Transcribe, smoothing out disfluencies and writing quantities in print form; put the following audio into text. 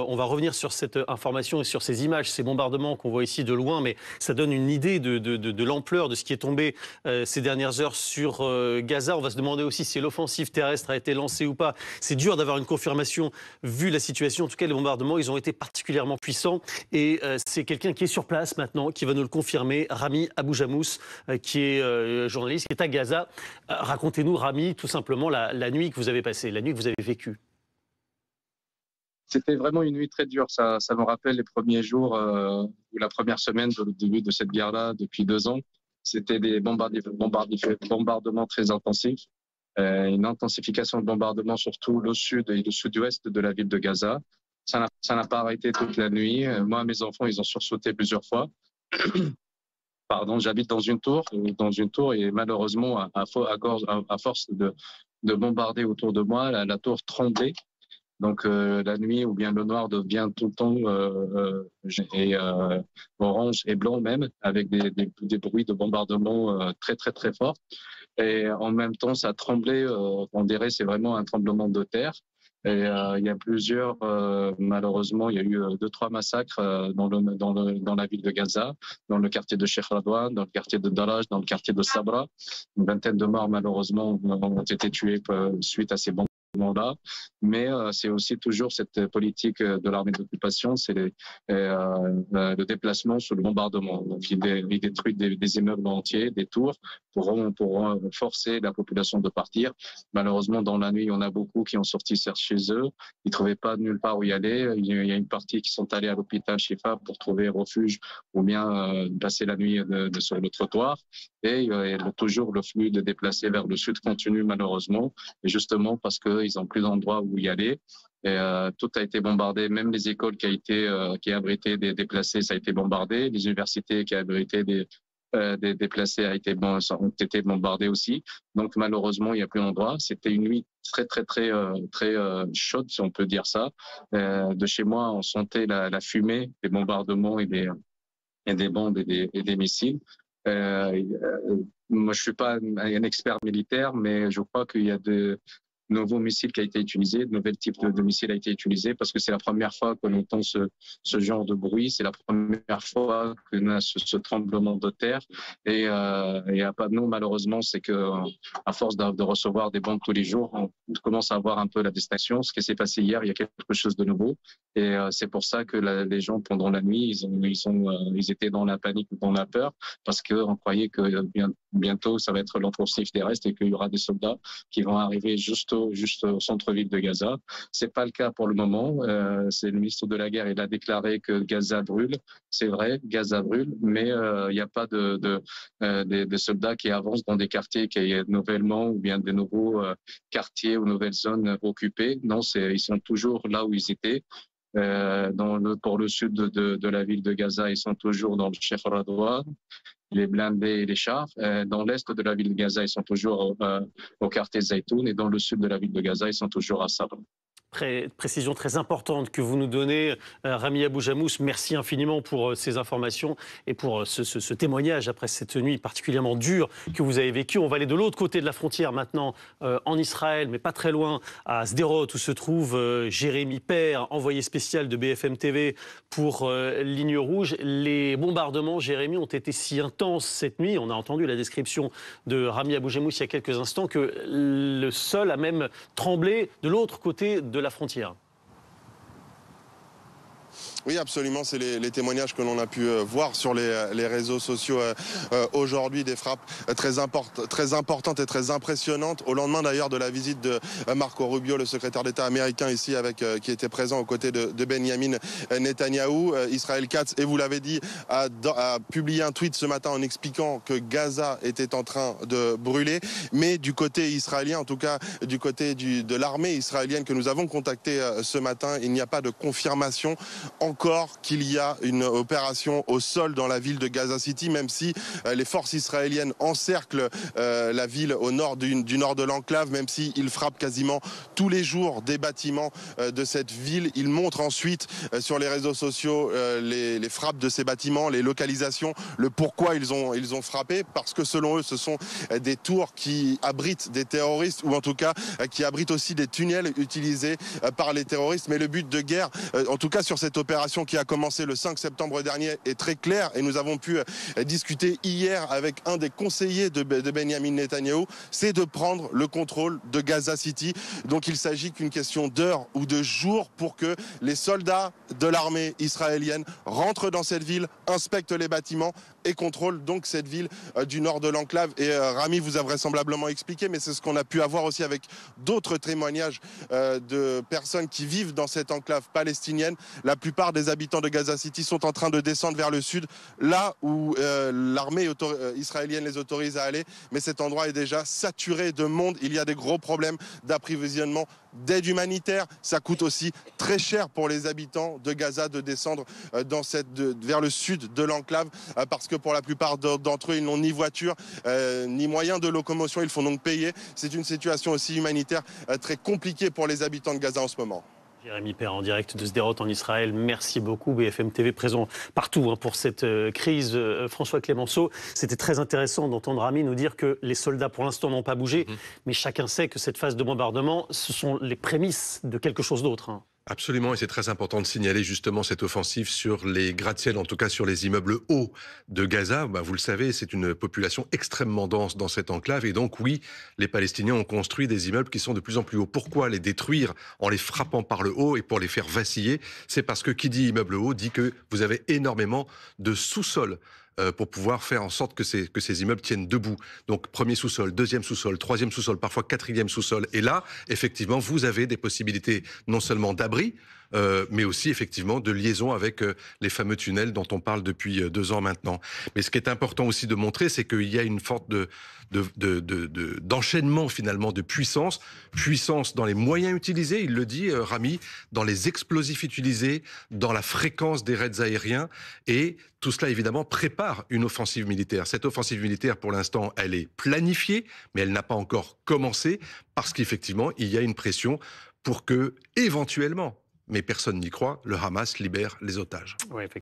on va revenir sur cette information et sur ces images, ces bombardements qu'on voit ici de loin, mais ça donne une idée de l'ampleur de ce qui est tombé ces dernières heures sur Gaza. On va se demander aussi si l'offensive terrestre a été lancée ou pas. C'est dur d'avoir une confirmation vu la situation. En tout cas, les bombardements, ils ont été particulièrement puissants. Et c'est quelqu'un qui est sur place maintenant, qui va nous le confirmer, Rami Abou-Jamous, qui est journaliste, qui est à Gaza. Racontez-nous, Rami, tout simplement la nuit que vous avez passée, la nuit que vous avez vécue. C'était vraiment une nuit très dure. Ça nous rappelle les premiers jours ou la première semaine du début de cette guerre-là, depuis 2 ans. C'était des bombardements très intensifs. Une intensification de bombardements sur tout le sud et le sud-ouest de la ville de Gaza. Ça n'a pas arrêté toute la nuit. Moi, mes enfants, ils ont sursauté plusieurs fois. Pardon, j'habite dans une tour et malheureusement, à force de bombarder autour de moi, la tour tremblait. Donc la nuit ou bien le noir devient tout le temps orange et blanc même, avec des bruits de bombardement très très très forts. Et en même temps, ça tremblait. On dirait c'est vraiment un tremblement de terre. Et il y a malheureusement, il y a eu 2-3 massacres dans la ville de Gaza, dans le quartier de Sheikh Radwan, dans le quartier de Daraj, dans le quartier de Sabra. Une vingtaine de morts malheureusement ont été tués suite à ces bombardements là, mais c'est aussi toujours cette politique de l'armée d'occupation, c'est le déplacement sous le bombardement. Donc il détruit des immeubles entiers, des tours, pour forcer la population de partir. Malheureusement, dans la nuit, il y en a beaucoup qui ont sorti chez eux. Ils ne trouvaient pas nulle part où y aller. Il y a une partie qui sont allés à l'hôpital Shifa pour trouver refuge ou bien passer la nuit sur le trottoir. Et toujours le flux de déplacés vers le sud continue malheureusement, et justement parce qu'ils n'ont plus d'endroit où y aller. Et, tout a été bombardé, même les écoles qui abritaient des déplacés, ça a été bombardé. Les universités qui abritaient des déplacés ont été bombardées aussi. Donc malheureusement, il n'y a plus d'endroit. C'était une nuit très très très très chaude, si on peut dire ça. De chez moi, on sentait la fumée des bombardements et des bombes et des missiles. Moi, je suis pas un expert militaire, mais je crois qu'il y a de nouveaux missiles qui a été utilisé, de nouveaux types de missiles a été utilisé, parce que c'est la première fois qu'on entend ce genre de bruit, c'est la première fois qu'on a ce tremblement de terre. Et à pas de nous, malheureusement, c'est que à force de recevoir des bombes tous les jours, on commence à avoir un peu la distinction. Ce qui s'est passé hier, il y a quelque chose de nouveau. Et c'est pour ça que les gens, pendant la nuit, ils étaient dans la panique, dans la peur, parce qu'on croyait que bientôt, ça va être l'offensive terrestre et qu'il y aura des soldats qui vont arriver juste au centre-ville de Gaza. C'est pas le cas pour le moment. C'est le ministre de la Guerre, il a déclaré que Gaza brûle. C'est vrai, Gaza brûle, mais il n'y a pas de soldats qui avancent dans des quartiers qui est nouvellement ou bien des nouveaux quartiers ou nouvelles zones occupées. Non, ils sont toujours là où ils étaient. Pour le sud de la ville de Gaza, ils sont toujours dans le Sheikh Radwan, les blindés et les chars. Dans l'est de la ville de Gaza, ils sont toujours au quartier Zaytoun, et dans le sud de la ville de Gaza, ils sont toujours à Sabra. Précision très importante que vous nous donnez, Rami Abou-Jamous. Merci infiniment pour ces informations et pour ce témoignage après cette nuit particulièrement dure que vous avez vécue. On va aller de l'autre côté de la frontière maintenant, en Israël, mais pas très loin, à Sderot, où se trouve Jérémy Père, envoyé spécial de BFM TV pour Ligne Rouge. Les bombardements, Jérémy, ont été si intenses cette nuit, on a entendu la description de Rami Abou-Jamous il y a quelques instants, que le sol a même tremblé de l'autre côté de la frontière. Oui, absolument, c'est les témoignages que l'on a pu voir sur les réseaux sociaux aujourd'hui, des frappes très importantes et très impressionnantes, au lendemain d'ailleurs de la visite de Marco Rubio, le secrétaire d'État américain ici, qui était présent aux côtés de Benjamin Netanyahou. Israël Katz, et vous l'avez dit, a publié un tweet ce matin en expliquant que Gaza était en train de brûler, mais du côté israélien, en tout cas du côté de l'armée israélienne que nous avons contacté ce matin, il n'y a pas de confirmation encore encore qu'il y a une opération au sol dans la ville de Gaza City, même si les forces israéliennes encerclent la ville au nord du nord de l'enclave, même s'ils frappent quasiment tous les jours des bâtiments de cette ville. Ils montrent ensuite sur les réseaux sociaux les frappes de ces bâtiments, les localisations, le pourquoi ils ont frappé, parce que selon eux, ce sont des tours qui abritent des terroristes, ou en tout cas qui abritent aussi des tunnels utilisés par les terroristes. Mais le but de guerre, en tout cas sur cette opération qui a commencé le 5 septembre dernier, est très clair, et nous avons pu discuter hier avec un des conseillers de Benyamin Netanyahou, c'est de prendre le contrôle de Gaza City. Donc il s'agit qu'une question d'heures ou de jours pour que les soldats de l'armée israélienne rentrent dans cette ville, inspectent les bâtiments et contrôlent donc cette ville du nord de l'enclave. Et Rami vous a vraisemblablement expliqué, mais c'est ce qu'on a pu avoir aussi avec d'autres témoignages de personnes qui vivent dans cette enclave palestinienne. La plupart des habitants de Gaza City sont en train de descendre vers le sud, là où l'armée israélienne les autorise à aller, mais cet endroit est déjà saturé de monde. Il y a des gros problèmes d'approvisionnement, d'aide humanitaire. Ça coûte aussi très cher pour les habitants de Gaza de descendre vers le sud de l'enclave, parce que pour la plupart d'entre eux, ils n'ont ni voiture, ni moyen de locomotion. Ils font donc payer. C'est une situation aussi humanitaire très compliquée pour les habitants de Gaza en ce moment. Jérémy Perrin en direct de Sderot en Israël. Merci beaucoup. BFM TV présent partout pour cette crise. François Clémenceau, c'était très intéressant d'entendre Rami nous dire que les soldats pour l'instant n'ont pas bougé, mais chacun sait que cette phase de bombardement, ce sont les prémices de quelque chose d'autre. Absolument, et c'est très important de signaler justement cette offensive sur les gratte-ciel, en tout cas sur les immeubles hauts de Gaza. Vous le savez, c'est une population extrêmement dense dans cette enclave, et donc oui, les Palestiniens ont construit des immeubles qui sont de plus en plus hauts. Pourquoi les détruire en les frappant par le haut et pour les faire vaciller? C'est parce que qui dit immeuble haut dit que vous avez énormément de sous-sols pour pouvoir faire en sorte que ces immeubles tiennent debout. Donc premier sous-sol, deuxième sous-sol, troisième sous-sol, parfois quatrième sous-sol. Et là, effectivement, vous avez des possibilités non seulement d'abri, mais aussi effectivement de liaison avec les fameux tunnels dont on parle depuis 2 ans maintenant. Mais ce qui est important aussi de montrer, c'est qu'il y a une forte d'enchaînement finalement de puissance dans les moyens utilisés, il le dit Rami, dans les explosifs utilisés, dans la fréquence des raids aériens, et tout cela évidemment prépare une offensive militaire. Cette offensive militaire, pour l'instant, elle est planifiée, mais elle n'a pas encore commencé, parce qu'effectivement, il y a une pression pour que, éventuellement, mais personne n'y croit, le Hamas libère les otages. Ouais,